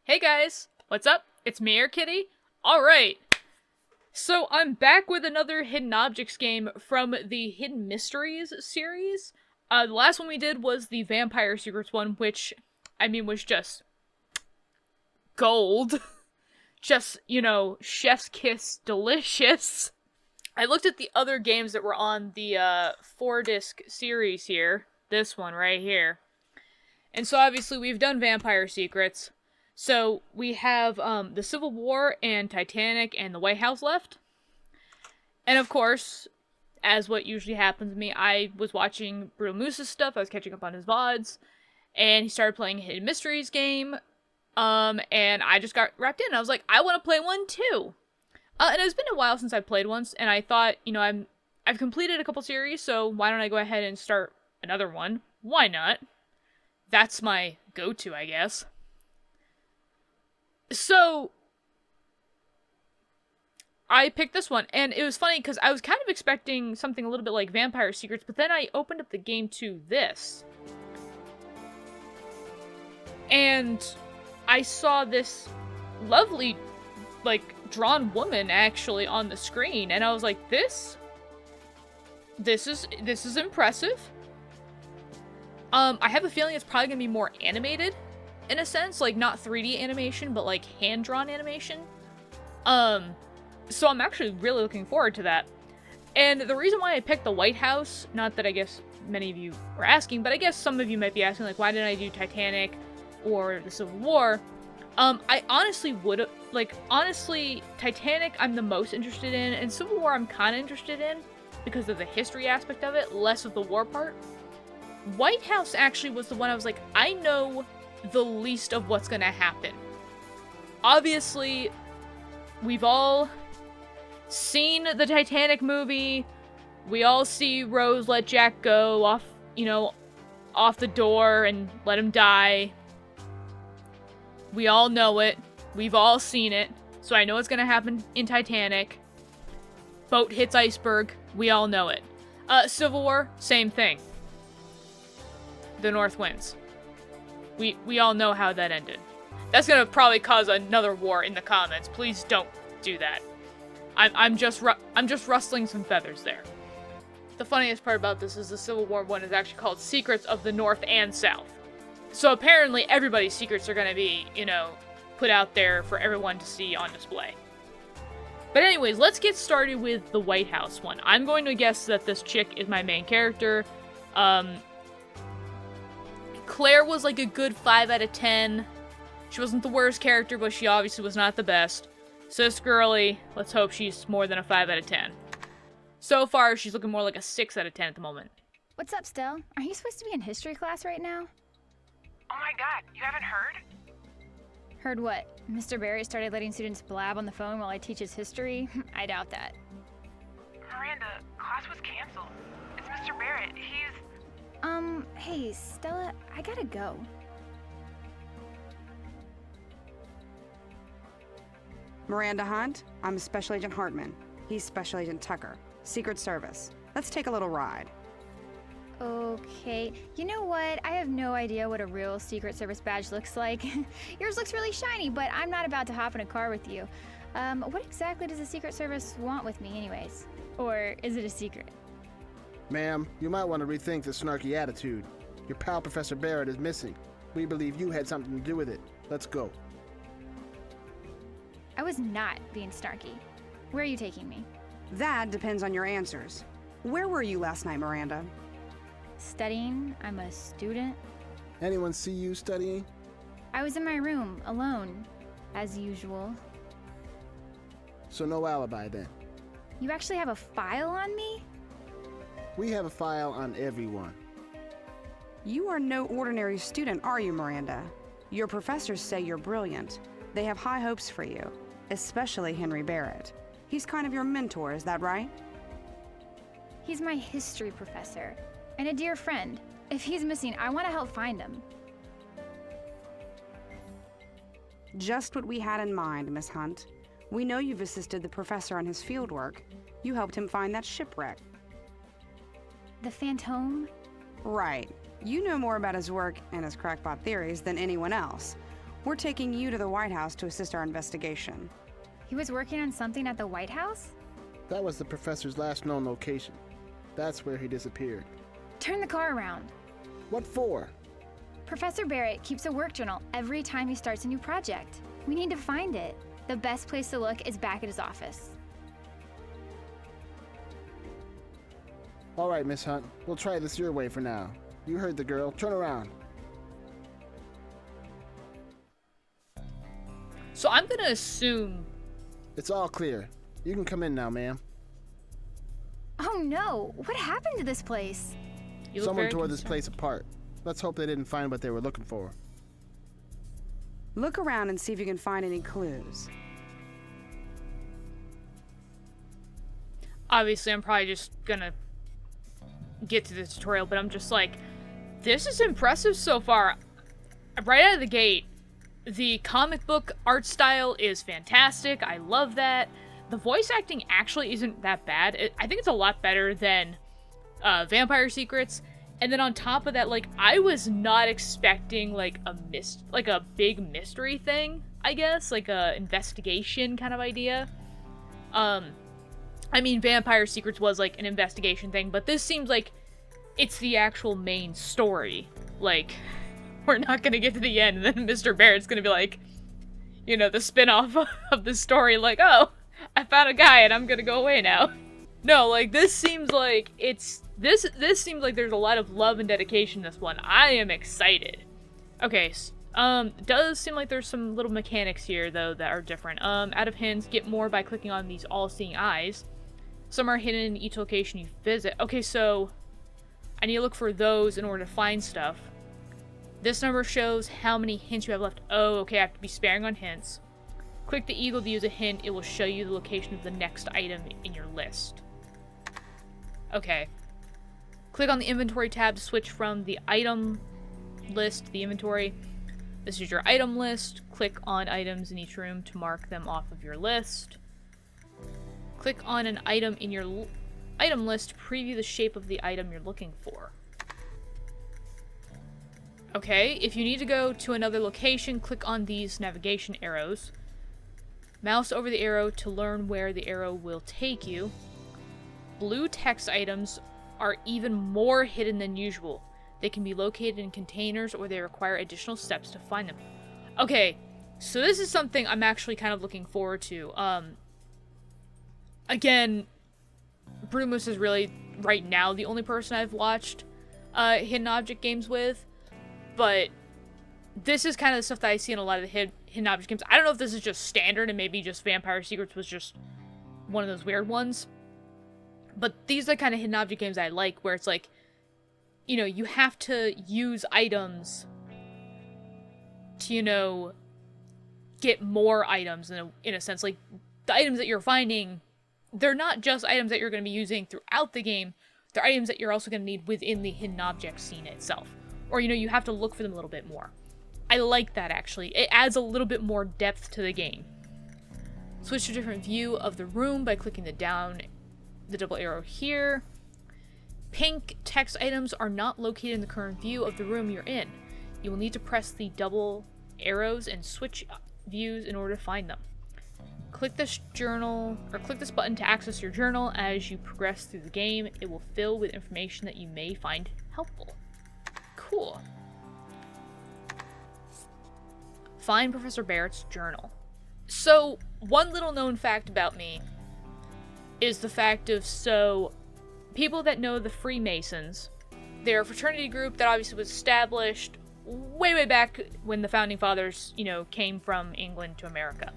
Hey guys, what's up? It's me, Air Kitty. Alright, so I'm back with another Hidden Objects game from the Hidden Mysteries series. The last one we did was the Vampire Secrets one, which, was just gold. Just, chef's kiss delicious. I looked at the other games that were on the 4-disc series here. This one right here. And so obviously we've done Vampire Secrets. So we have the Civil War and Titanic and the White House left. And of course, as what usually happens to me, I was watching Bruno Moose's stuff. I was catching up on his VODs. And he started playing a Hidden Mysteries game. And I just got wrapped in. I was like, I want to play one too. And it's been a while since I played once. And I thought, I've completed a couple series. So why don't I go ahead and start another one? Why not? That's my go-to, I guess. So, I picked this one, and it was funny because I was kind of expecting something a little bit like Vampire Secrets, but then I opened up the game to this. And I saw this lovely, drawn woman actually on the screen, and I was like, this is impressive. I have a feeling it's probably gonna be more animated. In a sense, not 3D animation, but hand-drawn animation. So I'm actually really looking forward to that. And the reason why I picked the White House, not that I guess many of you were asking, but I guess some of you might be asking, why didn't I do Titanic or the Civil War? I honestly would, honestly, Titanic I'm the most interested in, and Civil War I'm kind of interested in because of the history aspect of it, less of the war part. White House actually was the one I was like, I know the least of what's gonna happen. Obviously, we've all seen the Titanic movie. We all see Rose let Jack go off, off the door and let him die. We all know it. We've all seen it. So I know it's gonna happen in Titanic. Boat hits iceberg. We all know it. Civil War, same thing. The North wins. We all know how that ended. That's gonna probably cause another war in the comments. Please don't do that. I'm just rustling some feathers there. The funniest part about this is the Civil War one is actually called Secrets of the North and South. So apparently everybody's secrets are gonna be, put out there for everyone to see on display. But anyways, let's get started with the White House one. I'm going to guess that this chick is my main character. Claire was a good 5 out of 10. She wasn't the worst character, but she obviously was not the best. Sis Girly, let's hope she's more than a 5 out of 10. So far, she's looking more like a 6 out of 10 at the moment. What's up, Stell? Are you supposed to be in history class right now? Oh my god, you haven't heard? Heard what? Mr. Barrett started letting students blab on the phone while I teach his history? I doubt that. Miranda, class was canceled. It's Mr. Barrett. He's... Hey, Stella, I gotta go. Miranda Hunt, I'm Special Agent Hartman. He's Special Agent Tucker, Secret Service. Let's take a little ride. Okay, you know what? I have no idea what a real Secret Service badge looks like. Yours looks really shiny, but I'm not about to hop in a car with you. What exactly does the Secret Service want with me anyways? Or is it a secret? Ma'am, you might want to rethink the snarky attitude. Your pal Professor Barrett is missing. We believe you had something to do with it. Let's go. I was not being snarky. Where are you taking me? That depends on your answers. Where were you last night, Miranda? Studying. I'm a student. Anyone see you studying? I was in my room, alone, as usual. So no alibi then. You actually have a file on me? We have a file on everyone. You are no ordinary student, are you, Miranda? Your professors say you're brilliant. They have high hopes for you, especially Henry Barrett. He's kind of your mentor, is that right? He's my history professor, and a dear friend. If he's missing, I want to help find him. Just what we had in mind, Miss Hunt. We know you've assisted the professor on his fieldwork. You helped him find that shipwreck. The Phantom? Right. You know more about his work and his crackpot theories than anyone else. We're taking you to the White House to assist our investigation. He was working on something at the White House? That was the professor's last known location. That's where he disappeared. Turn the car around. What for? Professor Barrett keeps a work journal every time he starts a new project. We need to find it. The best place to look is back at his office. All right, Miss Hunt. We'll try this your way for now. You heard the girl. Turn around. So I'm gonna assume... It's all clear. You can come in now, ma'am. Oh no! What happened to this place? You look Someone very tore this concerned. place apart. Let's hope they didn't find what they were looking for. Look around and see if you can find any clues. Obviously, I'm probably just gonna get to the tutorial, but I'm just like, this is impressive so far. Right out of the gate, the comic book art style is fantastic. I love that. The voice acting actually isn't that bad. I think it's a lot better than Vampire Secrets. And then on top of that, like, I was not expecting like a big mystery thing, I guess, like a investigation kind of idea. I mean, Vampire Secrets was like an investigation thing, but this seems like it's the actual main story. Like, we're not gonna get to the end, and then Mr. Barrett's gonna be like, you know, the spin-off of the story, like, oh, I found a guy and I'm gonna go away now. No, like, this seems like it's... This seems like there's a lot of love and dedication in this one. I am excited. Okay, does seem like there's some little mechanics here, though, that are different. Out of hints, get more by clicking on these all-seeing eyes. Some are hidden in each location you visit. Okay, so I need to look for those in order to find stuff. This number shows how many hints you have left. Oh, okay, I have to be sparing on hints. Click the eagle to use a hint. It will show you the location of the next item in your list. Okay. Click on the inventory tab to switch from the item list to the inventory. This is your item list. Click on items in each room to mark them off of your list. Click on an item in your item list to preview the shape of the item you're looking for. Okay, if you need to go to another location, click on these navigation arrows. Mouse over the arrow to learn where the arrow will take you. Blue text items are even more hidden than usual. They can be located in containers or they require additional steps to find them. Okay, so this is something I'm actually kind of looking forward to. Again, Brumus is really, right now, the only person I've watched hidden object games with. But this is kind of the stuff that I see in a lot of the hidden object games. I don't know if this is just standard and maybe just Vampire Secrets was just one of those weird ones. But these are the kind of hidden object games I like, where it's like, you know, you have to use items to, you know, get more items in a sense. Like, the items that you're finding, they're not just items that you're going to be using throughout the game. They're items that you're also going to need within the hidden object scene itself. Or, you know, you have to look for them a little bit more. I like that, actually. It adds a little bit more depth to the game. Switch to a different view of the room by clicking the double arrow here. Pink text items are not located in the current view of the room you're in. You will need to press the double arrows and switch views in order to find them. Click this journal, or click this button to access your journal. As you progress through the game, it will fill with information that you may find helpful. Cool. Find Professor Barrett's journal. So, one little known fact about me is the fact of, so, people that know the Freemasons, they're a fraternity group that obviously was established way, way back when the Founding Fathers, you know, came from England to America.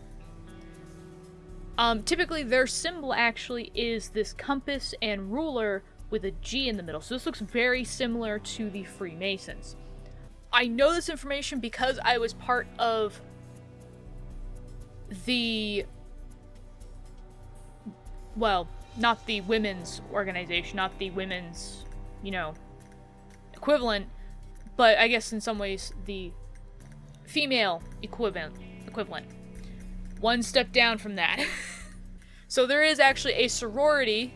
Typically, their symbol actually is this compass and ruler with a G in the middle. So this looks very similar to the Freemasons. I know this information because I was part of the, well, not the women's organization, not the women's, you know, equivalent, but I guess in some ways the female equivalent. One step down from that. So there is actually a sorority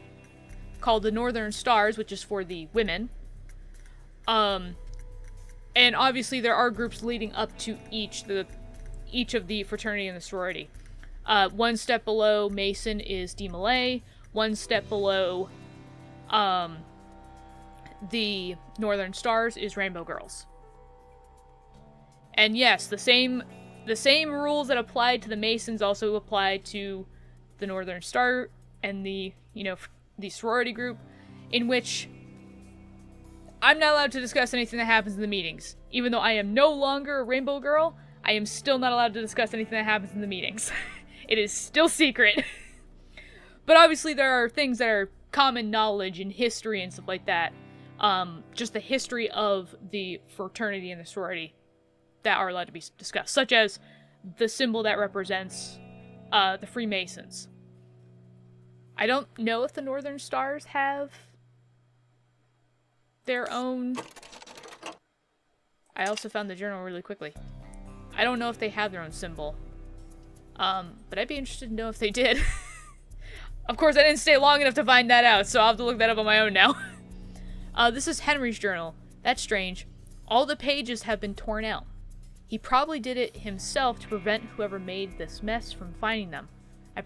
called the Northern Stars, which is for the women. And obviously there are groups leading up to each. The each of the fraternity and the sorority. One step below Mason is D Malay. One step below the Northern Stars is Rainbow Girls. And yes, the same rules that apply to the Masons also apply to the Northern Star and the sorority group, in which I'm not allowed to discuss anything that happens in the meetings. Even though I am no longer a Rainbow Girl, I am still not allowed to discuss anything that happens in the meetings. It is still secret. But obviously there are things that are common knowledge in history and stuff like that. Just the history of the fraternity and the sorority that are allowed to be discussed, such as the symbol that represents the Freemasons. I don't know if the Northern Stars have their own... I also found the journal really quickly. I don't know if they have their own symbol. But I'd be interested to know if they did. Of course, I didn't stay long enough to find that out, so I'll have to look that up on my own now. This is Henry's journal. That's strange. All the pages have been torn out. He probably did it himself to prevent whoever made this mess from finding them. I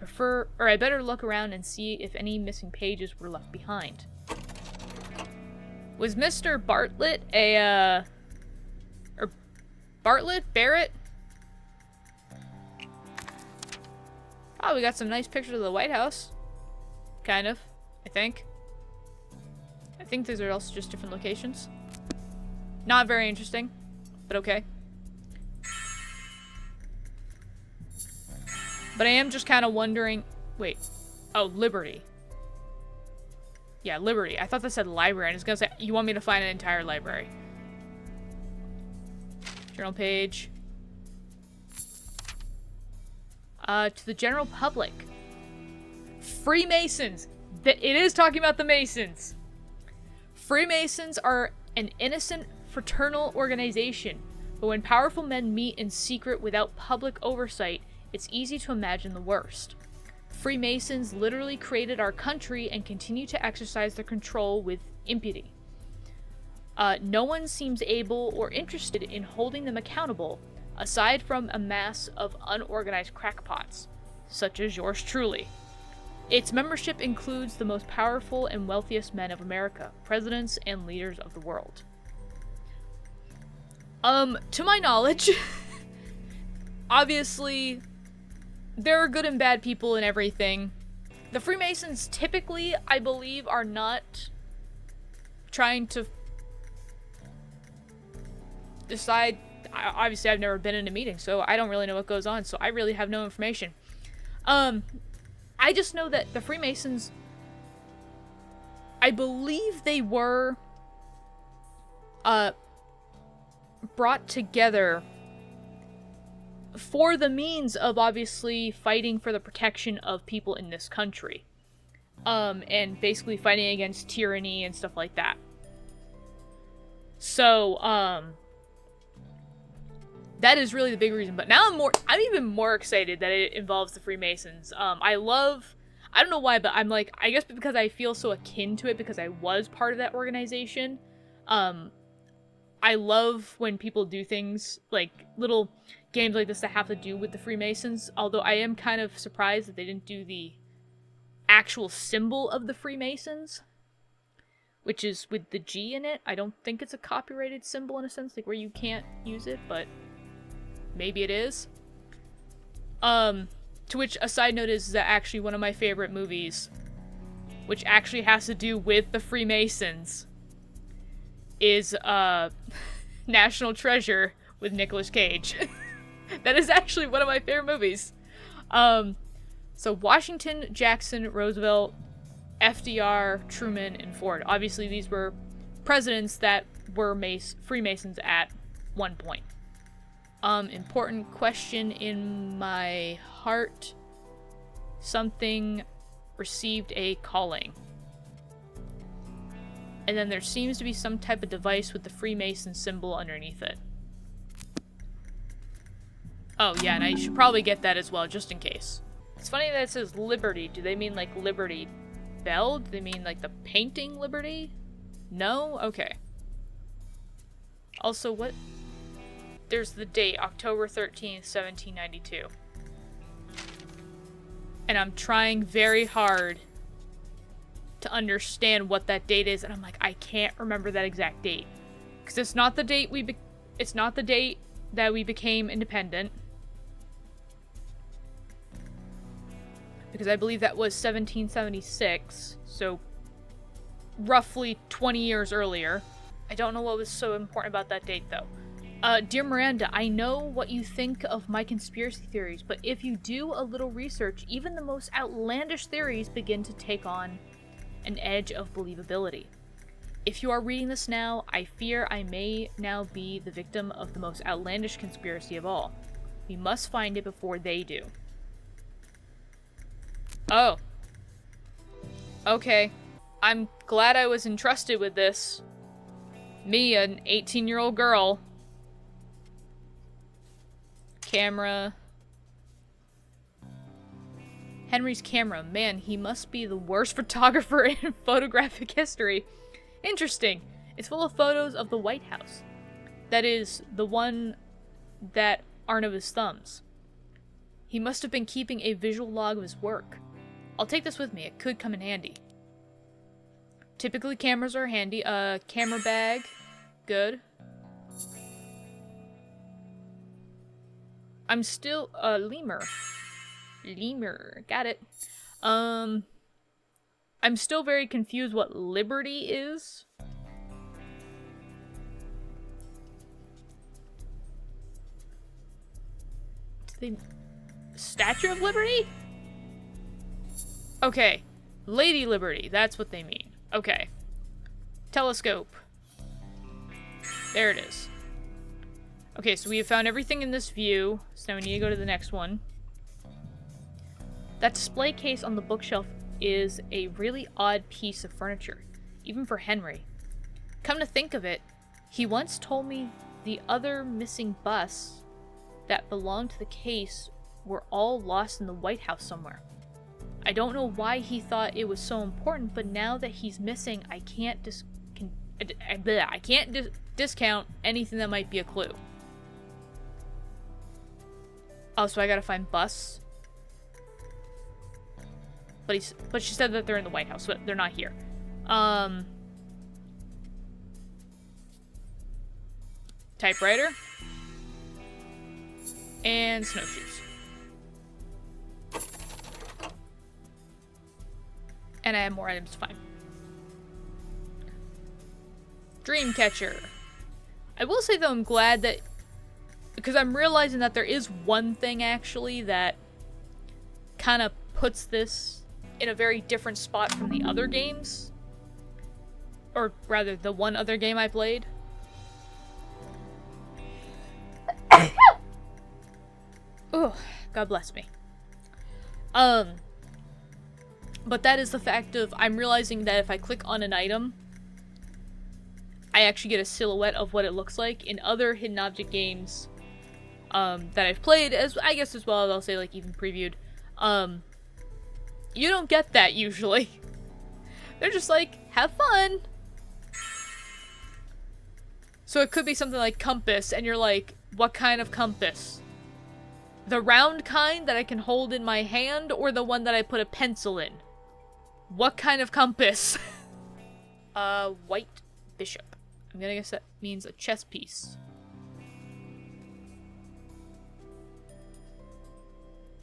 better look around and see if any missing pages were left behind. Was Mr. Bartlett Barrett? Oh, we got some nice pictures of the White House. Kind of, I think. I think these are also just different locations. Not very interesting, but okay. But I am just kind of wondering... Wait. Oh, Liberty. Yeah, Liberty. I thought that said library. I was gonna say, you want me to find an entire library. Journal page. To the general public. Freemasons. It is talking about the Masons. Freemasons are an innocent fraternal organization, but when powerful men meet in secret without public oversight, it's easy to imagine the worst. Freemasons literally created our country and continue to exercise their control with impunity. No one seems able or interested in holding them accountable, aside from a mass of unorganized crackpots, such as yours truly. Its membership includes the most powerful and wealthiest men of America, presidents and leaders of the world. To my knowledge, obviously, there are good and bad people in everything. The Freemasons typically, I believe, are not trying to decide. Obviously, I've never been in a meeting, so I don't really know what goes on, so I really have no information. I just know that the Freemasons, I believe they were brought together for the means of obviously fighting for the protection of people in this country. And basically fighting against tyranny and stuff like that. So, that is really the big reason. But now I'm even more excited that it involves the Freemasons. I don't know why, but I'm like, I guess because I feel so akin to it because I was part of that organization. I love when people do things, like little games like this that have to do with the Freemasons. Although I am kind of surprised that they didn't do the actual symbol of the Freemasons, which is with the G in it. I don't think it's a copyrighted symbol in a sense, like where you can't use it, but maybe it is. To which a side note is that actually one of my favorite movies, which actually has to do with the Freemasons, is National Treasure with Nicolas Cage. That is actually one of my favorite movies. So Washington, Jackson, Roosevelt, FDR, Truman, and Ford. Obviously these were presidents that were Freemasons at one point. Important question in my heart. Something received a calling. And then there seems to be some type of device with the Freemason symbol underneath it. Oh yeah, and I should probably get that as well, just in case. It's funny that it says Liberty. Do they mean like Liberty Bell? Do they mean like the painting Liberty? No? Okay. Also, what there's the date, October 13th, 1792. And I'm trying very hard to understand what that date is, and I'm like, I can't remember that exact date. Because it's not the date it's not the date that we became independent. Because I believe that was 1776, so roughly 20 years earlier. I don't know what was so important about that date, though. Dear Miranda, I know what you think of my conspiracy theories, but if you do a little research, even the most outlandish theories begin to take on an edge of believability. If you are reading this now, I fear I may now be the victim of the most outlandish conspiracy of all. We must find it before they do. Oh. Okay. I'm glad I was entrusted with this. Me, an 18-year-old girl. Camera. Henry's camera. Man, he must be the worst photographer in photographic history. Interesting. It's full of photos of the White House. That is, the one that aren't of his thumbs. He must have been keeping a visual log of his work. I'll take this with me. It could come in handy. Typically, cameras are handy. Camera bag. Good. I'm still, lemur. Lemur. Got it. I'm still very confused what liberty is. The Statue of Liberty? Okay. Lady Liberty. That's what they mean. Okay. Telescope. There it is. Okay, so we have found everything in this view. So now we need to go to the next one. That display case on the bookshelf is a really odd piece of furniture, even for Henry. Come to think of it, he once told me the other missing busts that belonged to the case were all lost in the White House somewhere. I don't know why he thought it was so important, but now that he's missing, I can't discount anything that might be a clue. Oh, so I gotta find busts? But she said that they're in the White House, but they're not here. Typewriter. And snowshoes. And I have more items to find. Dreamcatcher. I will say, though, I'm glad that... Because I'm realizing that there is one thing, actually, that kind of puts this in a very different spot from the other games. Or, rather, the one other game I played. Oh, God bless me. But that is the fact of, I'm realizing that if I click on an item, I actually get a silhouette of what it looks like. In other hidden object games that I've played, as I guess as well as I'll say, like, even previewed, you don't get that usually. They're just like, have fun! So it could be something like compass, and you're like, what kind of compass? The round kind that I can hold in my hand, or the one that I put a pencil in? What kind of compass? White bishop. I'm gonna guess that means a chess piece.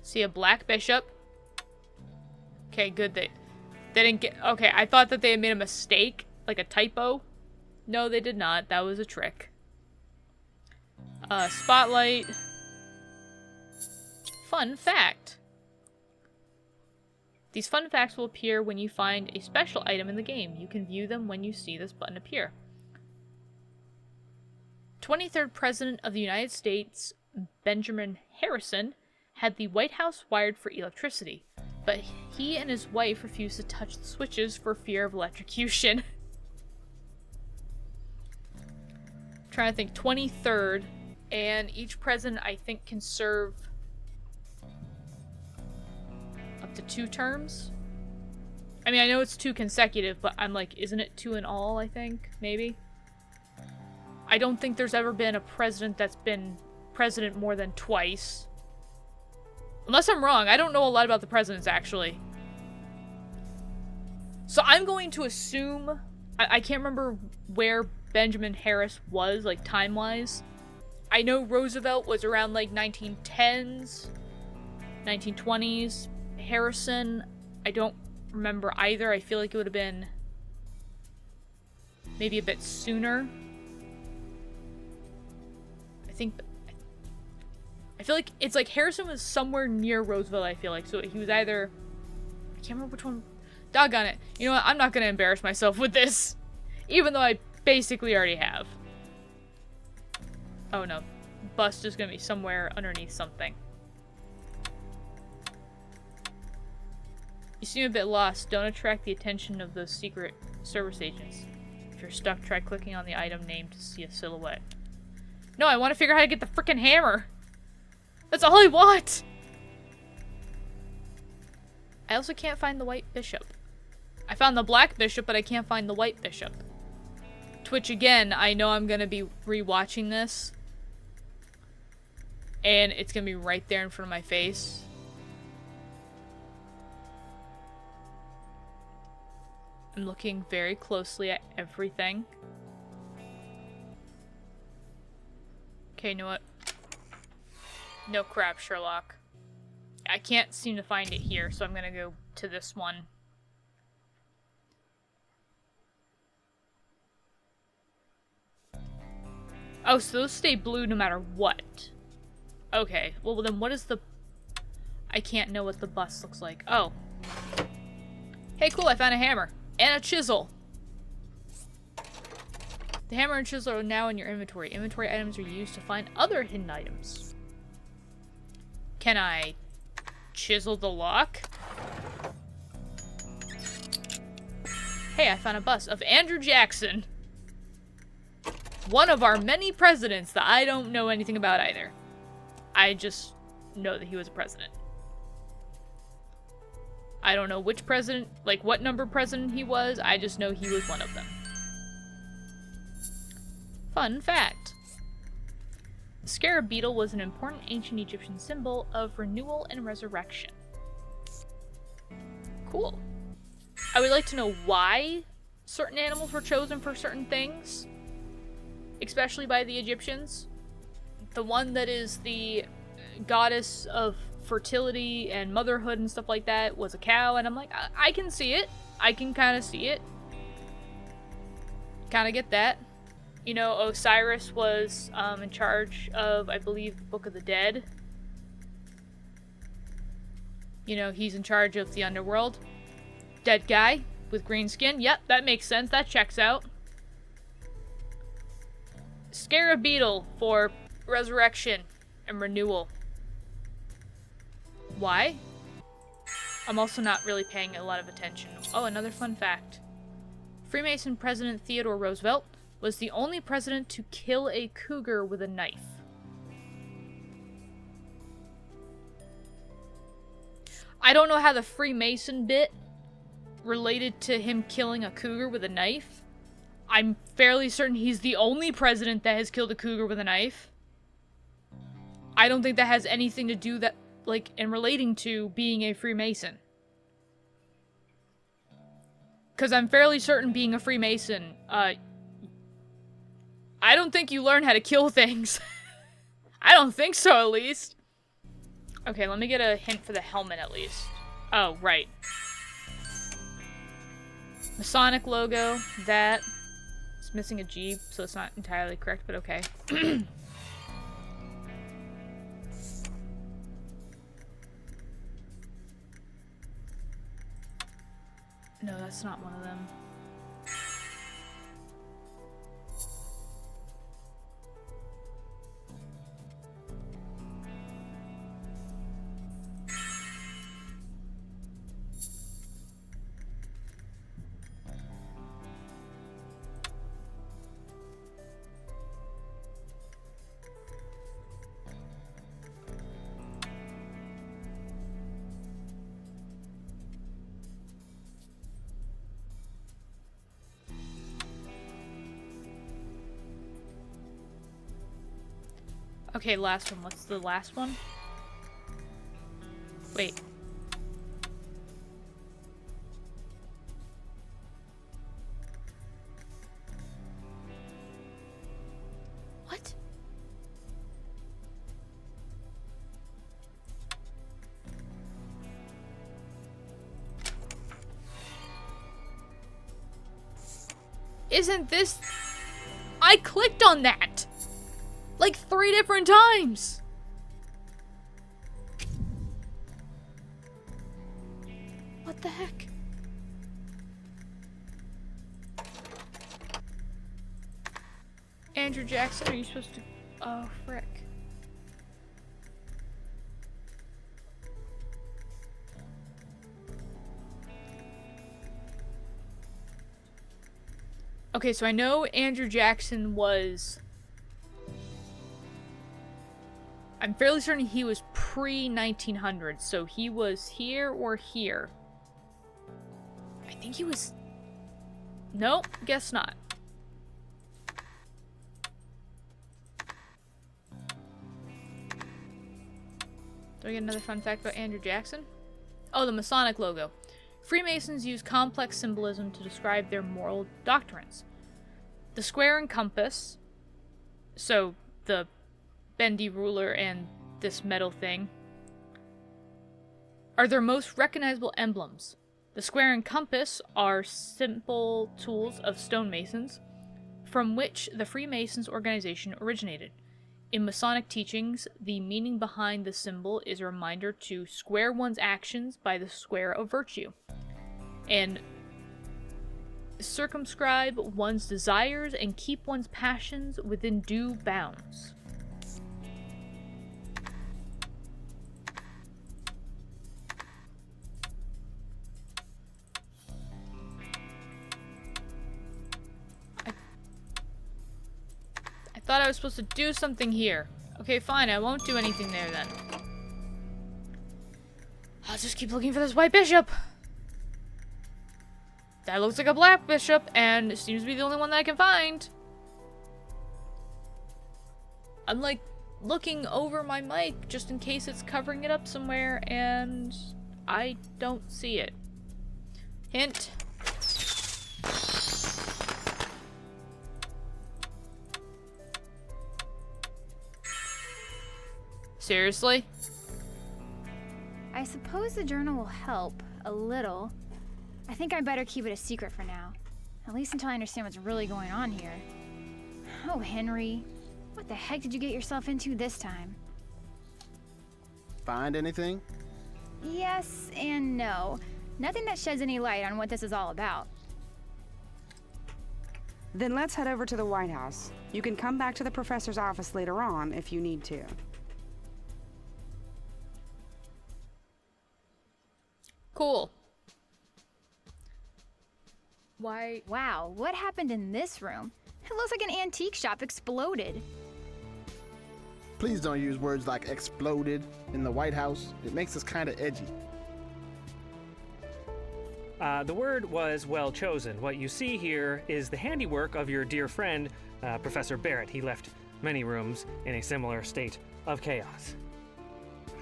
See a black bishop. Okay, good. They didn't get... Okay, I thought that they had made a mistake. Like a typo. No, they did not. That was a trick. Spotlight. Fun fact. These fun facts will appear when you find a special item in the game. You can view them when you see this button appear. 23rd President of the United States, Benjamin Harrison, had the White House wired for electricity, but he and his wife refused to touch the switches for fear of electrocution. Trying to think, 23rd, and each president, I think, can serve up to 2 terms. I mean, I know it's 2 consecutive, but I'm like, isn't it 2 in all, I think? Maybe? I don't think there's ever been a president that's been president more than twice. Unless I'm wrong. I don't know a lot about the presidents, actually. So I'm going to assume... I can't remember where Benjamin Harris was, like, time-wise. I know Roosevelt was around, like, 1910s, 1920s. Harrison, I don't remember either. I feel like it would have been maybe a bit sooner. I feel like it's like Harrison was somewhere near Roosevelt, I feel like. So he was either... I can't remember which one. Doggone it. You know what? I'm not going to embarrass myself with this. Even though I basically already have. Oh no. Bust is going to be somewhere underneath something. You seem a bit lost. Don't attract the attention of those Secret Service agents. If you're stuck, try clicking on the item name to see a silhouette. No, I want to figure out how to get the frickin' hammer. That's all I want! I also can't find the white bishop. I found the black bishop, but I can't find the white bishop. Twitch again, I know I'm gonna be rewatching this. And it's gonna be right there in front of my face. I'm looking very closely at everything. Okay, you know what? No crap, Sherlock. I can't seem to find it here, so I'm gonna go to this one. Oh, so those stay blue no matter what. Okay, well then what is the... I can't know what the bus looks like. Oh. Hey, cool, I found a hammer. And a chisel. The hammer and chisel are now in your inventory. Inventory items are used to find other hidden items. Can I chisel the lock? Hey, I found a bust of Andrew Jackson. One of our many presidents that I don't know anything about either. I just know that he was a president. I don't know which president, like what number president he was. I just know he was one of them. Fun fact. The scarab beetle was an important ancient Egyptian symbol of renewal and resurrection. Cool. I would like to know why certain animals were chosen for certain things, especially by the Egyptians. The one that is the goddess of fertility and motherhood and stuff like that was a cow, and I'm like, I can see it. I can kind of see it. Kind of get that. You know, Osiris was in charge of, I believe, the Book of the Dead. You know, he's in charge of the underworld. Dead guy with green skin. Yep, that makes sense. That checks out. Scarab beetle for resurrection and renewal. Why? I'm also not really paying a lot of attention. Oh, another fun fact. Freemason President Theodore Roosevelt was the only president to kill a cougar with a knife. I don't know how the Freemason bit related to him killing a cougar with a knife. I'm fairly certain he's the only president that has killed a cougar with a knife. I don't think that has anything to do that, like, in relating to being a Freemason. Because I'm fairly certain being a Freemason, I don't think you learn how to kill things. I don't think so, at least. Okay, let me get a hint for the helmet, at least. Oh, right. Masonic logo, that. It's missing a G, so it's not entirely correct, but okay. No, that's not one of them. Okay, last one. What's the last one? Wait. What? Isn't this... I clicked on that! Like 3 different times! What the heck? Andrew Jackson, are you supposed to... Oh, frick. Okay, so I know Andrew Jackson was... I'm fairly certain he was pre-1900, so he was here or here. I think he was... Nope, guess not. Do I get another fun fact about Andrew Jackson? Oh, the Masonic logo. Freemasons use complex symbolism to describe their moral doctrines. The square and compass, so the bendy ruler and this metal thing, are their most recognizable emblems. The square and compass are simple tools of stonemasons, from which the Freemasons organization originated. In Masonic teachings, the meaning behind the symbol is a reminder to square one's actions by the square of virtue, and circumscribe one's desires and keep one's passions within due bounds. I thought I was supposed to do something here. Okay, fine, I won't do anything there then. I'll just keep looking for this white bishop. That looks like a black bishop, and it seems to be the only one that I can find. I'm like looking over my mic just in case it's covering it up somewhere, and I don't see it. Hint. Seriously? I suppose the journal will help a little. I think I better keep it a secret for now. At least until I understand what's really going on here. Oh, Henry. What the heck did you get yourself into this time? Find anything? Yes and no. Nothing that sheds any light on what this is all about. Then let's head over to the White House. You can come back to the professor's office later on if you need to. Cool. Why? Wow, what happened in this room? It looks like an antique shop exploded. Please don't use words like exploded in the White House. It makes us kind of edgy. The word was well chosen. What you see here is the handiwork of your dear friend, Professor Barrett. He left many rooms in a similar state of chaos.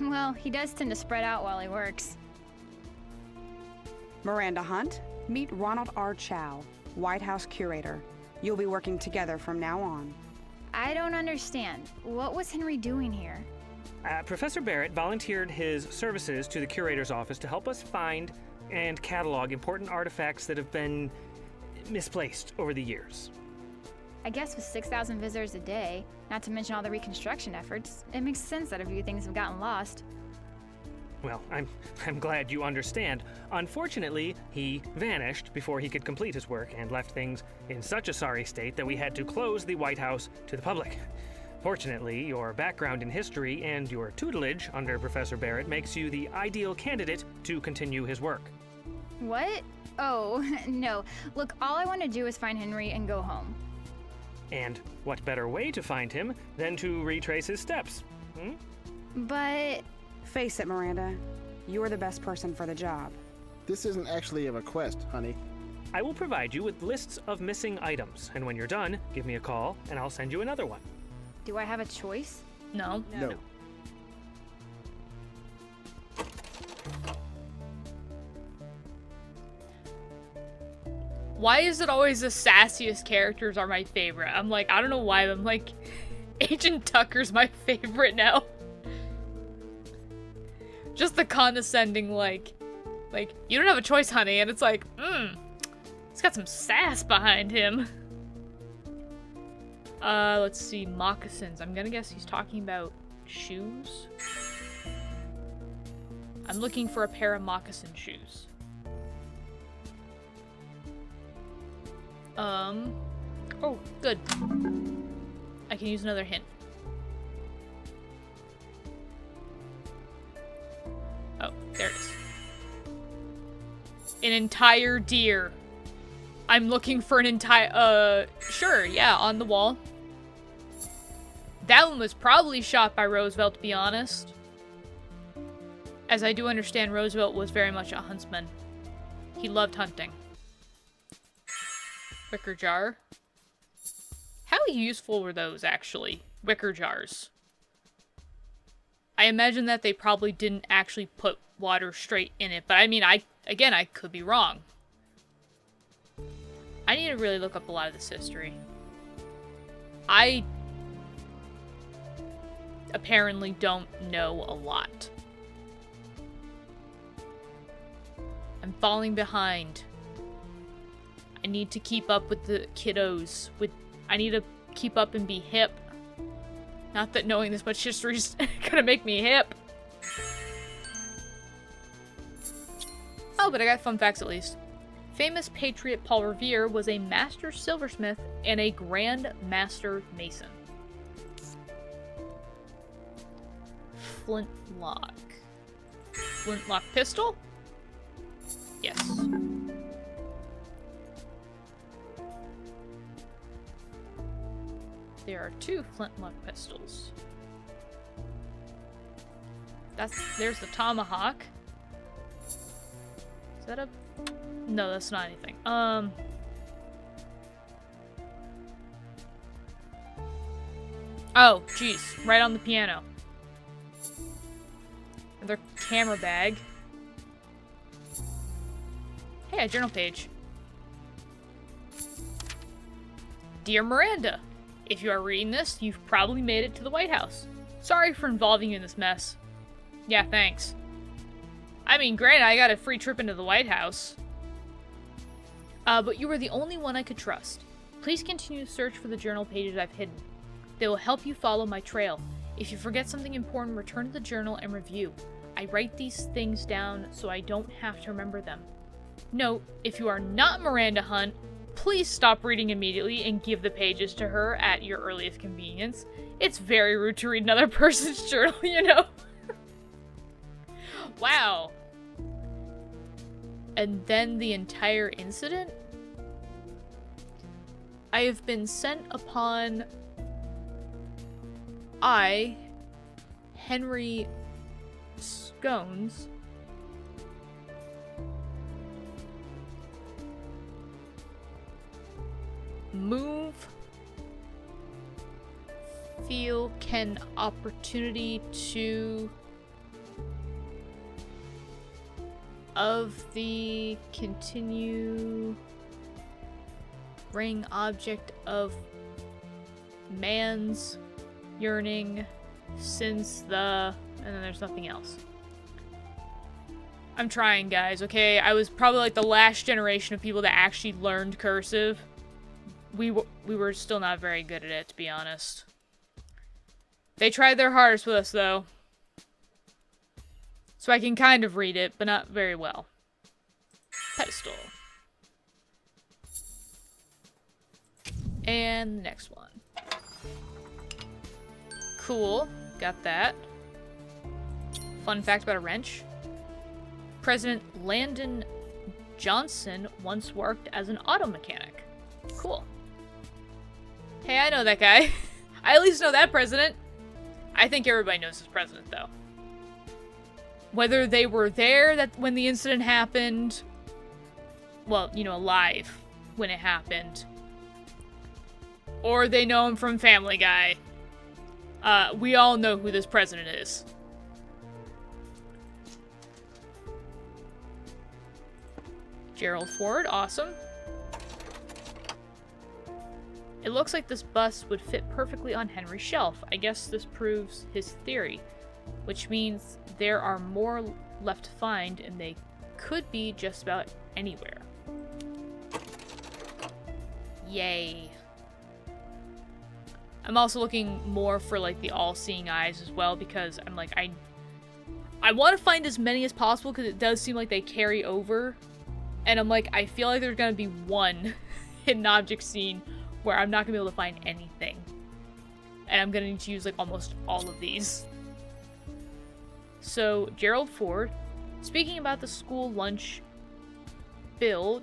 Well, he does tend to spread out while he works. Miranda Hunt, meet Ronald R. Chow, White House curator. You'll be working together from now on. I don't understand. What was Henry doing here? Professor Barrett volunteered his services to the curator's office to help us find and catalog important artifacts that have been misplaced over the years. I guess with 6,000 visitors a day, not to mention all the reconstruction efforts, it makes sense that a few things have gotten lost. Well, I'm glad you understand. Unfortunately, he vanished before he could complete his work and left things in such a sorry state that we had to close the White House to the public. Fortunately, your background in history and your tutelage under Professor Barrett makes you the ideal candidate to continue his work. What? Oh, no. Look, all I want to do is find Henry and go home. And what better way to find him than to retrace his steps? But... Face it, Miranda. You're the best person for the job. This isn't actually a request, honey. I will provide you with lists of missing items, and when you're done, give me a call, and I'll send you another one. do I have a choice? No. No. Why is it always the sassiest characters are my favorite? I'm like, I don't know why, but I'm like, Agent Tucker's my favorite now. Just the condescending, like, you don't have a choice, honey, and it's like, he's got some sass behind him. Let's see, moccasins. I'm gonna guess he's talking about shoes. I'm looking for a pair of moccasin shoes. Oh, good. I can use another hint. Oh, there it is. An entire deer. I'm looking for an entire, sure, yeah, on the wall. That one was probably shot by Roosevelt, to be honest. As I do understand, Roosevelt was very much a huntsman. He loved hunting. Wicker jar. How useful were those, actually? Wicker jars. I imagine that they probably didn't actually put water straight in it, but I mean, I could be wrong. I need to really look up a lot of this history. I apparently don't know a lot. I'm falling behind. I need to keep up with the kiddos. I need to keep up and be hip. Not that knowing this much history is gonna make me hip. Oh, but I got fun facts at least. Famous patriot Paul Revere was a master silversmith and a grand master mason. Flintlock. Flintlock pistol? Yes. There are 2 flintlock pistols. There's the tomahawk. Is that a... No, that's not anything. Oh, jeez. Right on the piano. Another camera bag. Hey, a journal page. Dear Miranda, if you are reading this, you've probably made it to the White House. Sorry for involving you in this mess. Yeah, thanks. I mean, granted, I got a free trip into the White House. But you were the only one I could trust. Please continue to search for the journal pages I've hidden. They will help you follow my trail. If you forget something important, return to the journal and review. I write these things down so I don't have to remember them. Note, if you are not Miranda Hunt, please stop reading immediately and give the pages to her at your earliest convenience. It's very rude to read another person's journal, you know? Wow. And then the entire incident? I have been sent upon... Henry Scones, move, feel, can opportunity to of the continue ring object of man's yearning since the... and then there's nothing else. I'm trying, guys, okay? I was probably like the last generation of people that actually learned cursive. We were still not very good at it, to be honest. They tried their hardest with us, though. So I can kind of read it, but not very well. Pedestal. And the next one. Cool. Got that. Fun fact about a wrench. President Lyndon Johnson once worked as an auto mechanic. Cool. Hey, I know that guy. I at least know that president. I think everybody knows this president, though. Whether they were there when the incident happened, well, you know, alive when it happened, or they know him from Family Guy. We all know who this president is. Gerald Ford, awesome. It looks like this bust would fit perfectly on Henry's shelf. I guess this proves his theory, which means there are more left to find, and they could be just about anywhere. Yay. I'm also looking more for, like, the all-seeing eyes as well, because I'm like, I want to find as many as possible, because it does seem like they carry over, and I'm like, I feel like there's gonna be one hidden object scene where I'm not gonna be able to find anything. And I'm gonna need to use, like, almost all of these. So, Gerald Ford, speaking about the school lunch bill,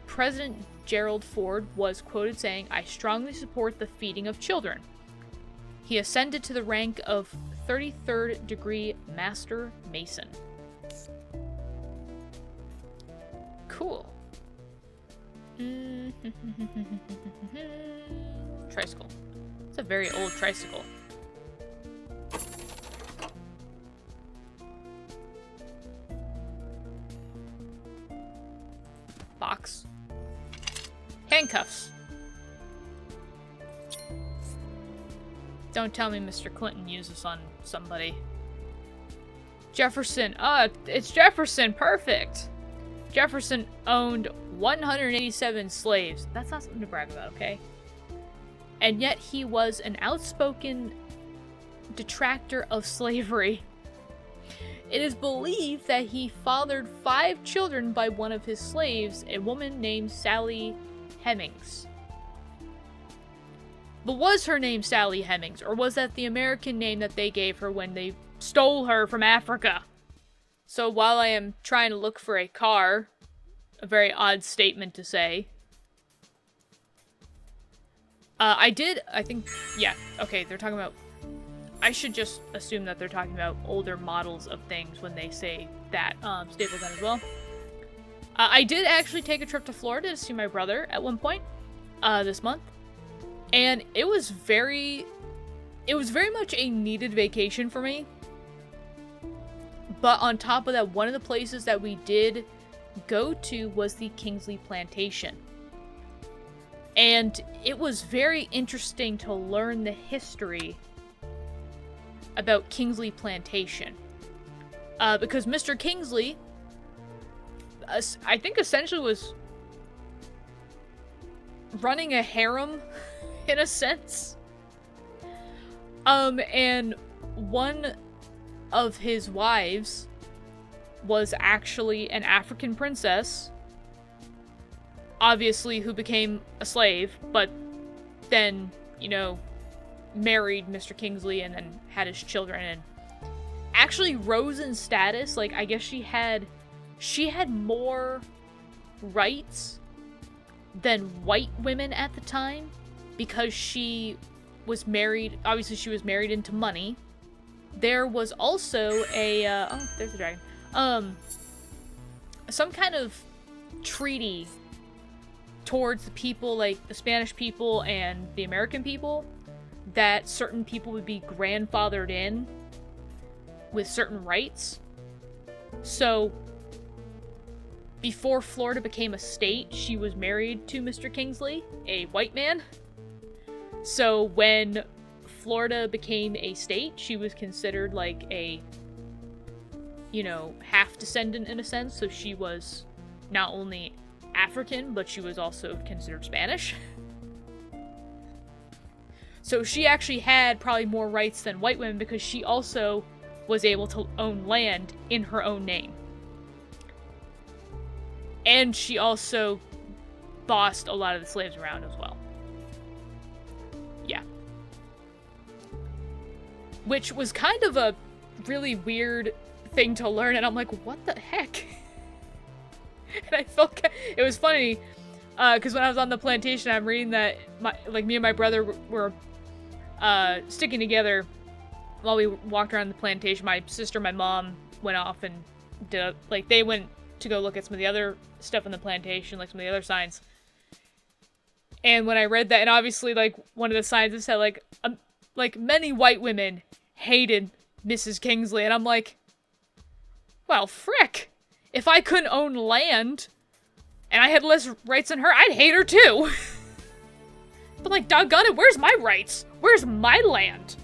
President Gerald Ford was quoted saying, "I strongly support the feeding of children." He ascended to the rank of 33rd degree Master Mason. Cool. Tricycle. It's a very old tricycle. Box. Handcuffs. Don't tell me Mr. Clinton used this on somebody. Jefferson. It's Jefferson. Perfect. Jefferson owned 187 slaves. That's not something to brag about, okay? And yet he was an outspoken detractor of slavery. It is believed that he fathered 5 children by one of his slaves, a woman named Sally Hemings. But was her name Sally Hemings, or was that the American name that they gave her when they stole her from Africa? So while I am trying to look for a car, a very odd statement to say, I think, yeah, okay, they're talking about, I should just assume that they're talking about older models of things when they say that, staple gun as well. I did actually take a trip to Florida to see my brother at one point, this month, and it was very much a needed vacation for me. But on top of that, one of the places that we did go to was the Kingsley Plantation. And it was very interesting to learn the history about Kingsley Plantation. Because Mr. Kingsley, I think essentially was running a harem, in a sense. And one of his wives was actually an African princess, obviously, who became a slave, but then, you know, married Mr. Kingsley and then had his children and actually rose in status. Like, I guess she had more rights than white women at the time because she was married, obviously she was married into money. There was also a, oh, there's the dragon. Some kind of treaty towards the people, like the Spanish people and the American people, that certain people would be grandfathered in with certain rights. So, before Florida became a state, she was married to Mr. Kingsley, a white man. So when Florida became a state, she was considered like a, you know, half descendant in a sense. So she was not only African, but she was also considered Spanish. So she actually had probably more rights than white women because she also was able to own land in her own name. And she also bossed a lot of the slaves around as well. Yeah. Which was kind of a really weird thing to learn, and I'm like, what the heck? And I felt it was funny, because when I was on the plantation, I'm reading that me and my brother were sticking together while we walked around the plantation. My sister, my mom went off and did they went to go look at some of the other stuff on the plantation, like some of the other signs. And when I read that, and obviously like one of the signs that said like, many white women hated Mrs. Kingsley, and I'm like, well, frick. If I couldn't own land, and I had less rights than her, I'd hate her too. But like, doggone it, where's my rights? Where's my land?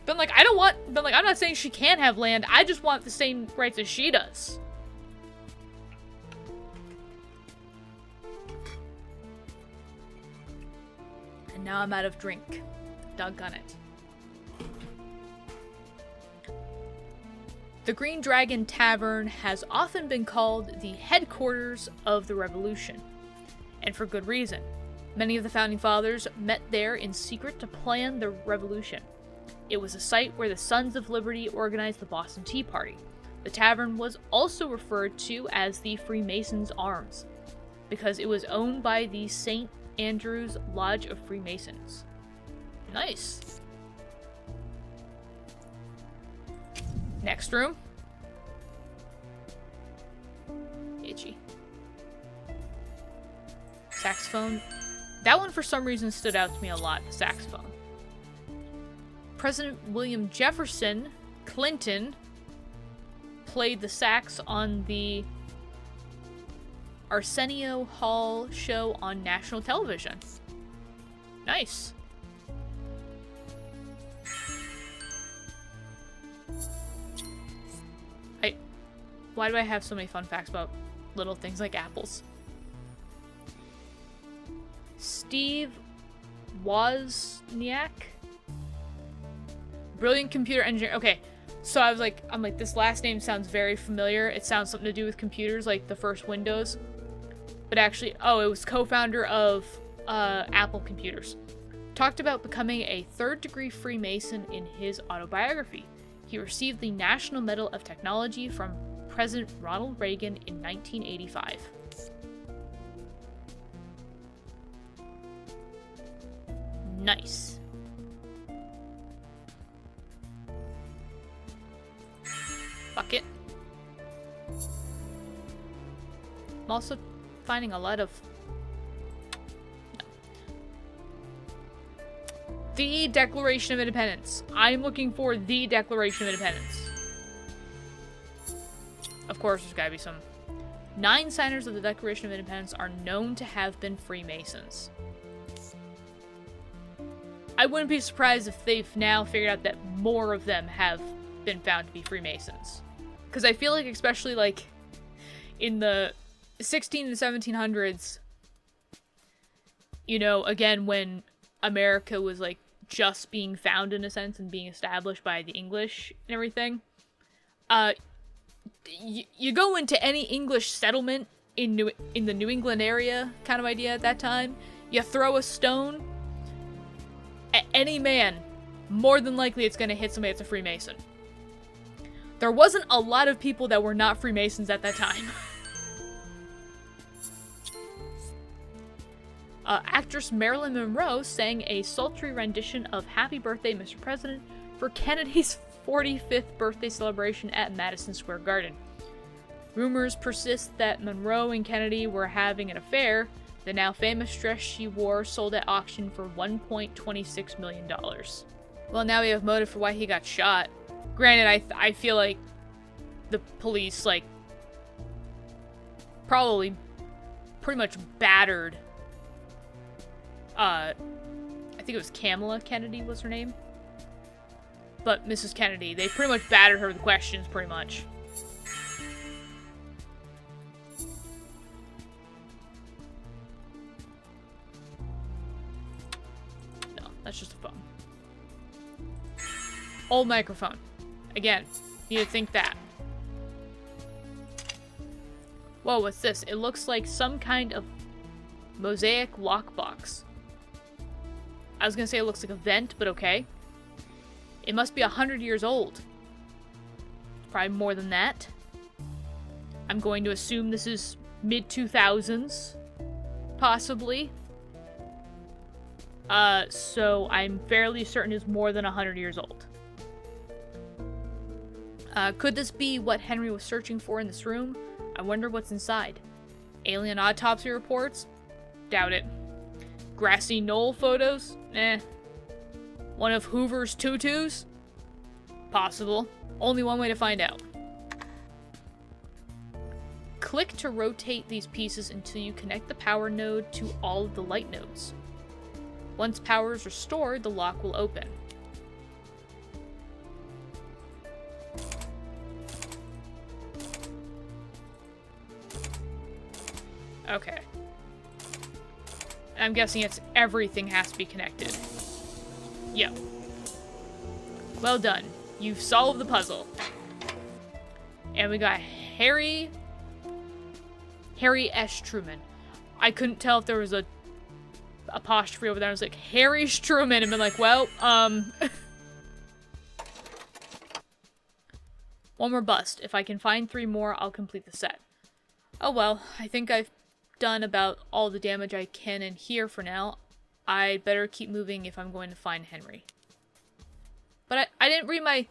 But like, I'm not saying she can't have land, I just want the same rights as she does. And now I'm out of drink. Doggone it. The Green Dragon Tavern has often been called the headquarters of the Revolution, and for good reason. Many of the Founding Fathers met there in secret to plan the Revolution. It was a site where the Sons of Liberty organized the Boston Tea Party. The tavern was also referred to as the Freemasons' Arms, because it was owned by the St. Andrew's Lodge of Freemasons. Nice. Next room. Itchy. Saxophone. That one for some reason stood out to me a lot, the saxophone. President William Jefferson Clinton played the sax on the Arsenio Hall show on national television. Nice. Why do I have so many fun facts about little things like apples? Steve Wozniak? Brilliant computer engineer. Okay, so I'm like, this last name sounds very familiar. It sounds something to do with computers, like the first Windows. But actually, it was co-founder of Apple Computers. Talked about becoming a third-degree Freemason in his autobiography. He received the National Medal of Technology from President Ronald Reagan in 1985. Nice. Bucket. I'm also finding a lot of... No. The Declaration of Independence. I'm looking for the Declaration of Independence. Of course, there's gotta be some. 9 signers of the Declaration of Independence are known to have been Freemasons. I wouldn't be surprised if they've now figured out that more of them have been found to be Freemasons. Because I feel like, especially like in the 16 and 1700s, you know, again, when America was like just being found in a sense and being established by the English and everything, you go into any English settlement in the New England area kind of idea at that time, you throw a stone at any man, more than likely it's going to hit somebody that's a Freemason. There wasn't a lot of people that were not Freemasons at that time. Actress Marilyn Monroe sang a sultry rendition of Happy Birthday, Mr. President for Kennedy's 45th birthday celebration at Madison Square Garden. Rumors persist that Monroe and Kennedy were having an affair. The now famous dress she wore sold at auction for $1.26 million. Well, now we have motive for why he got shot. Granted, I feel like the police, like, probably pretty much battered, I think it was Kamala Kennedy was her name. But Mrs. Kennedy, they pretty much battered her with questions, pretty much. No, that's just a phone. Old microphone. Again, need to think that. Whoa, what's this? It looks like some kind of mosaic lockbox. I was gonna say it looks like a vent, but okay. It must be 100 years old. Probably more than that. I'm going to assume this is mid-2000s. Possibly. So I'm fairly certain it's more than 100 years old. Could this be what Henry was searching for in this room? I wonder what's inside. Alien autopsy reports? Doubt it. Grassy knoll photos? One of Hoover's tutus? Possible. Only one way to find out. Click to rotate these pieces until you connect the power node to all of the light nodes. Once power is restored, the lock will open. Okay. I'm guessing it's everything has to be connected. Yep. Well done. You've solved the puzzle. And we got Harry S. Truman. I couldn't tell if there was a apostrophe over there. I was like, Harry Truman, and been like, well, one more bust. If I can find 3 more, I'll complete the set. Oh well, I think I've done about all the damage I can in here for now. I'd better keep moving if I'm going to find Henry. But I didn't read my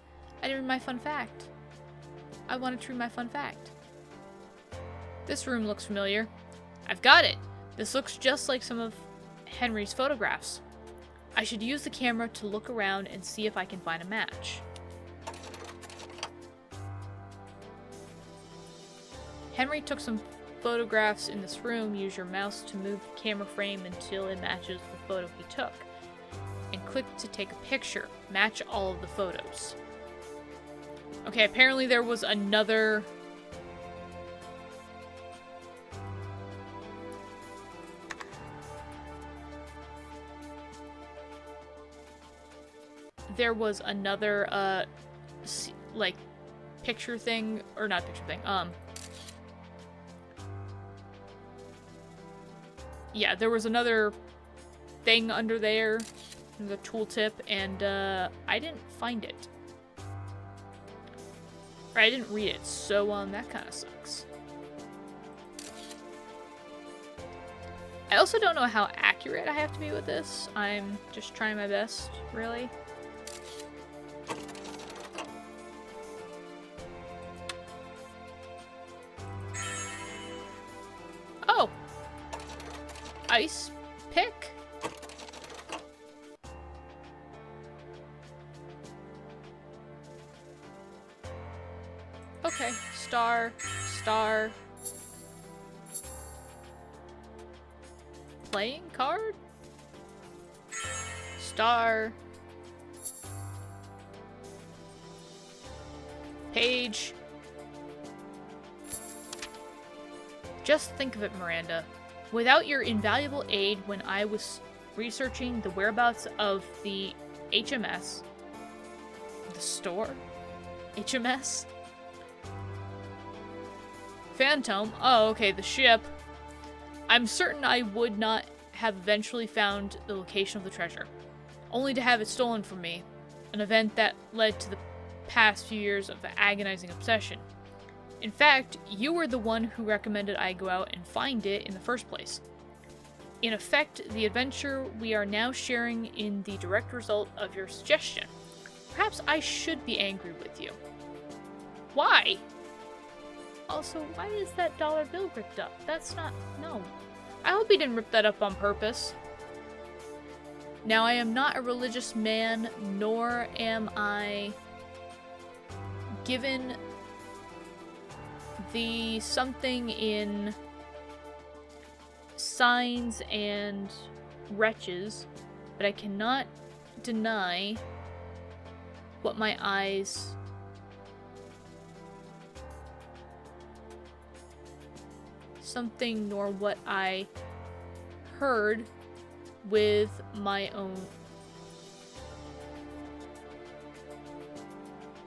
fun fact. I wanted to read my fun fact. This room looks familiar. I've got it. This looks just like some of Henry's photographs. I should use the camera to look around and see if I can find a match. Henry took some photographs in this room. Use your mouse to move the camera frame until it matches the photo he took. And click to take a picture. Match all of the photos. Okay, apparently there was another... There was another, like, picture thing, or not picture thing, yeah, there was another thing under there, the tooltip, and, I didn't find it. Or I didn't read it, so, that kind of sucks. I also don't know how accurate I have to be with this. I'm just trying my best, really. Oh! Ice pick? Okay, star. Playing card? Star. Page. Just think of it, Miranda. Without your invaluable aid when I was researching the whereabouts of the HMS... The store? HMS? Phantom? Oh, okay, the ship. I'm certain I would not have eventually found the location of the treasure, only to have it stolen from me, an event that led to the past few years of agonizing obsession. In fact, you were the one who recommended I go out and find it in the first place. In effect, the adventure we are now sharing in the direct result of your suggestion. Perhaps I should be angry with you. Why? Also, why is that dollar bill ripped up? That's not... no. I hope he didn't rip that up on purpose. Now, I am not a religious man, nor am I given the something in signs and wretches, but I cannot deny what my eyes something nor what I heard with my own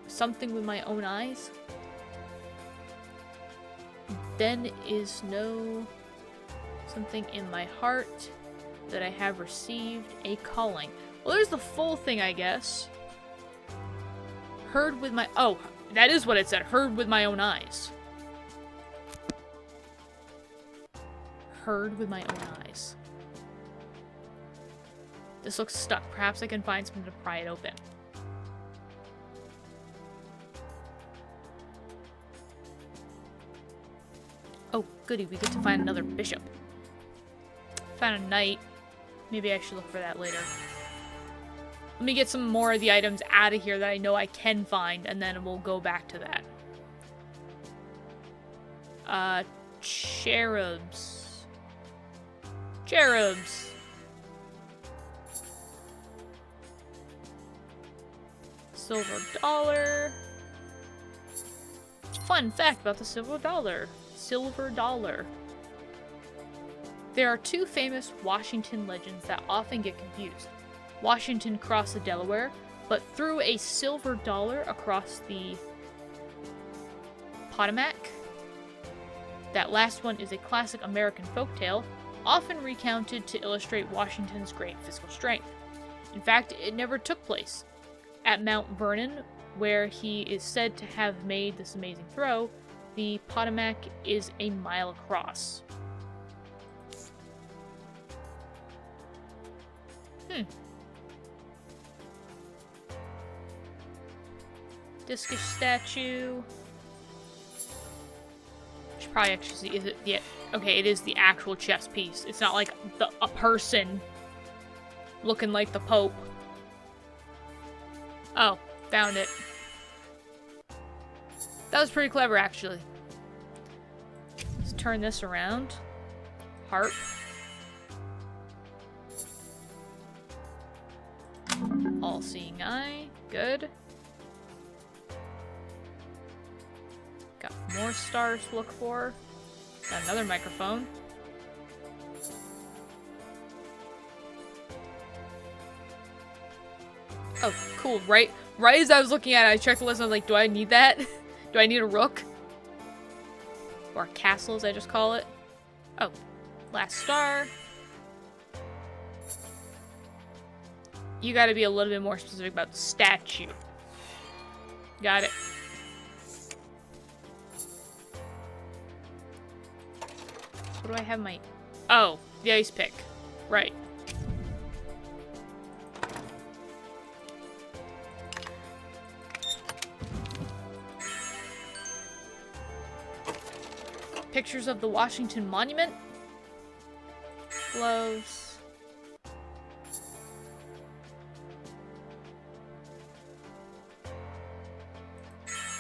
something with my own eyes. Then is no something in my heart that I have received a calling. Well, there's the full thing, I guess. Heard with my... oh, that is what it said. Heard with my own eyes. Heard with my own eyes. This looks stuck. Perhaps I can find something to pry it open. Oh, goody, we get to find another bishop. Found a knight. Maybe I should look for that later. Let me get some more of the items out of here that I know I can find, and then we'll go back to that. Cherubs. Cherubs. Silver dollar. Fun fact about the silver dollar. Silver dollar. There are two famous Washington legends that often get confused. Washington crossed the Delaware, but threw a silver dollar across the Potomac. That last one is a classic American folktale, often recounted to illustrate Washington's great physical strength. In fact, it never took place. At Mount Vernon, where he is said to have made this amazing throw, the Potomac is a mile across. Discus statue. Should probably actually see, is it, yeah, okay, it is the actual chess piece. It's not like a person looking like the Pope. Oh, found it. That was pretty clever, actually. Let's turn this around. Harp. All-seeing eye. Good. Got more stars to look for. Got another microphone. Oh, cool. Right as I was looking at it, I checked the list and I was like, do I need that? Do I need a rook? Or a castle, as I just call it. Oh, last star. You gotta be a little bit more specific about statue. Got it. What do I have my... Oh, the ice pick. Right. Pictures of the Washington Monument. Gloves.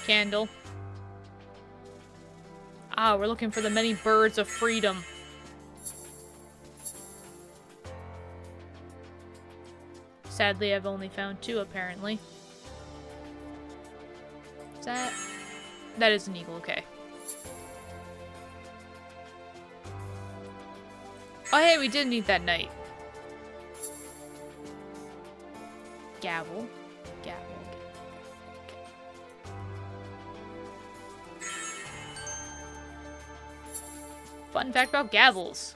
Candle. Ah, we're looking for the many birds of freedom. Sadly, I've only found 2, apparently. Is that... That is an eagle, okay. Oh, hey, we did need that knight. Gavel. Gavel. Okay. Fun fact about gavels.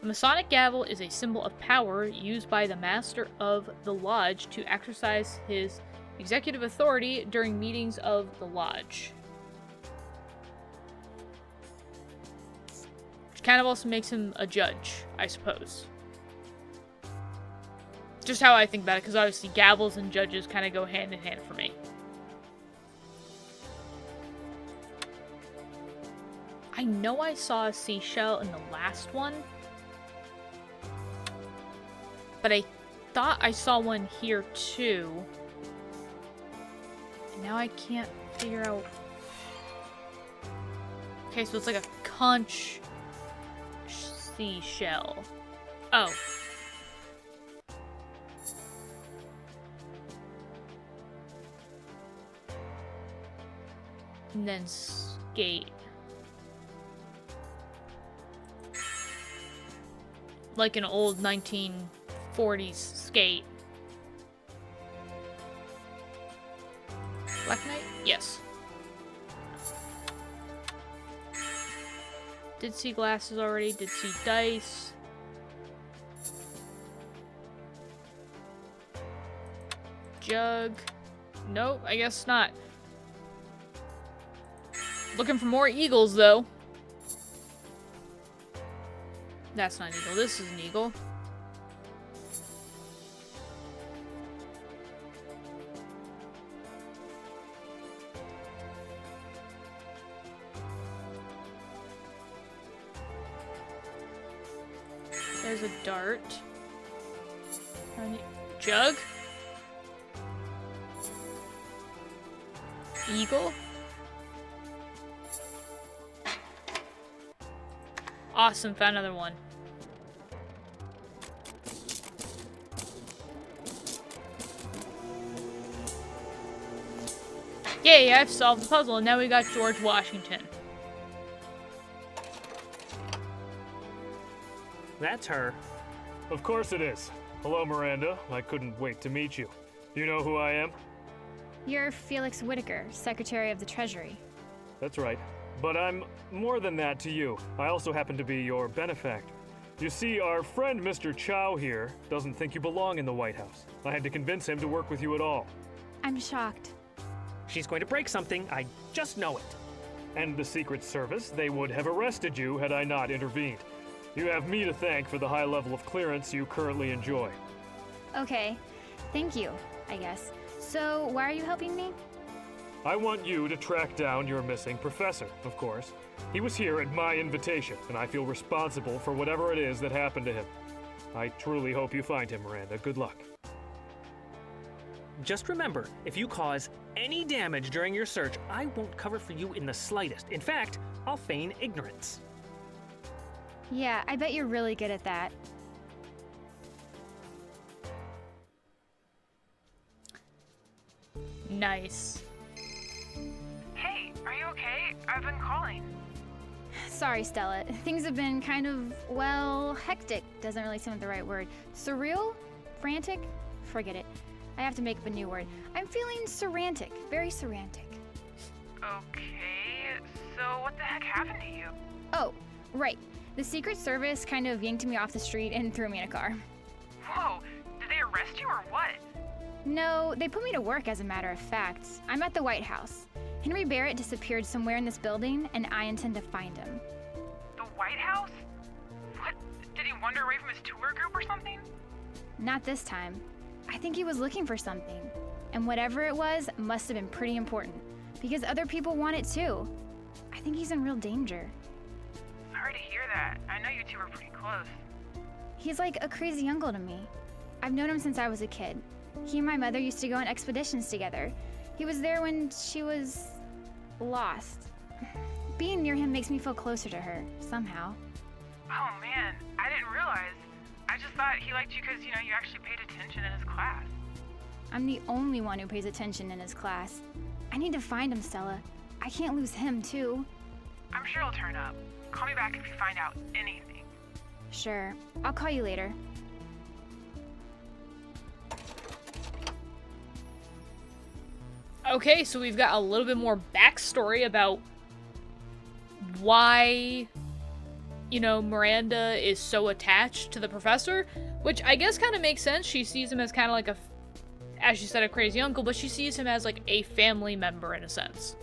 The Masonic gavel is a symbol of power used by the master of the lodge to exercise his executive authority during meetings of the lodge. Kind of also makes him a judge, I suppose. Just how I think about it, because obviously gavels and judges kind of go hand in hand for me. I know I saw a seashell in the last one, but I thought I saw one here too. And now I can't figure out... Okay, so it's like a conch... seashell. Oh. And then skate. Like an old 1940s skate. Black Knight? Yes. Did see glasses already, did see dice. Jug. Nope, I guess not. Looking for more eagles, though. That's not an eagle, this is an eagle. There's a dart. Jug? Eagle? Awesome, found another one. Yay, I've solved the puzzle, and now we got George Washington. That's her. Of course it is. Hello, Miranda. I couldn't wait to meet you. You know who I am? You're Felix Whitaker, Secretary of the Treasury. That's right. But I'm more than that to you. I also happen to be your benefactor. You see, our friend Mr. Chow here doesn't think you belong in the White House. I had to convince him to work with you at all. I'm shocked. She's going to break something, I just know it. And the Secret Service, they would have arrested you had I not intervened. You have me to thank for the high level of clearance you currently enjoy. Okay, thank you, I guess. So, why are you helping me? I want you to track down your missing professor, of course. He was here at my invitation, and I feel responsible for whatever it is that happened to him. I truly hope you find him, Miranda. Good luck. Just remember, if you cause any damage during your search, I won't cover for you in the slightest. In fact, I'll feign ignorance. Yeah, I bet you're really good at that. Nice. Hey, are you okay? I've been calling. Sorry, Stella. Things have been kind of, well, hectic doesn't really sound the right word. Surreal? Frantic? Forget it. I have to make up a new word. I'm feeling serantic. Very serantic. Okay, so what the heck happened to you? Oh, right. The Secret Service kind of yanked me off the street and threw me in a car. Whoa, did they arrest you or what? No, they put me to work as a matter of fact. I'm at the White House. Henry Barrett disappeared somewhere in this building, and I intend to find him. The White House? What, did he wander away from his tour group or something? Not this time. I think he was looking for something. And whatever it was must have been pretty important, because other people want it too. I think he's in real danger. Sorry to hear that. I know you two were pretty close. He's like a crazy uncle to me. I've known him since I was a kid. He and my mother used to go on expeditions together. He was there when she was lost. Being near him makes me feel closer to her, somehow. Oh man, I didn't realize. I just thought he liked you because, you actually paid attention in his class. I'm the only one who pays attention in his class. I need to find him, Stella. I can't lose him, too. I'm sure he'll turn up. Call me back if you find out anything. Sure. I'll call you later. Okay, so we've got a little bit more backstory about why, Miranda is so attached to the professor, which I guess kind of makes sense. She sees him as kind of like as she said, a crazy uncle, but she sees him as like a family member in a sense.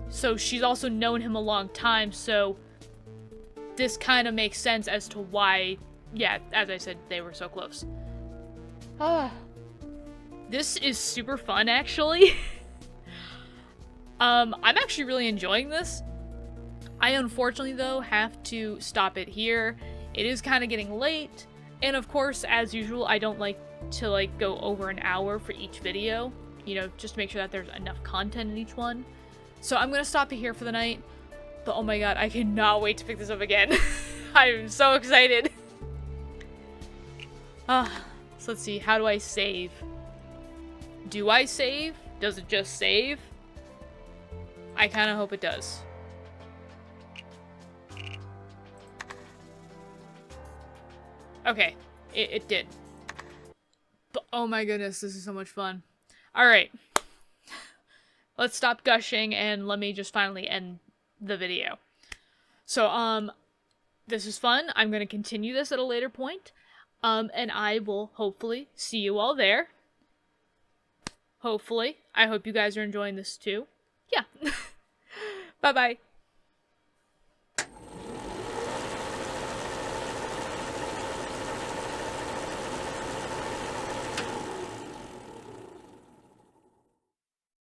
So she's also known him a long time, so this kind of makes sense as to why, yeah, as I said, they were so close. This is super fun, actually. I'm actually really enjoying this. I unfortunately, though, have to stop it here. It is kind of getting late, and of course, as usual, I don't like to go over an hour for each video, just to make sure that there's enough content in each one. So I'm gonna stop it here for the night, but oh my god, I cannot wait to pick this up again. I'm so excited. So let's see, how do I save? Do I save? Does it just save? I kind of hope it does. Okay, it did. But oh my goodness, this is so much fun. Alright. Let's stop gushing and let me just finally end the video. So, this is fun. I'm going to continue this at a later point. And I will hopefully see you all there. Hopefully. I hope you guys are enjoying this too. Yeah. Bye-bye.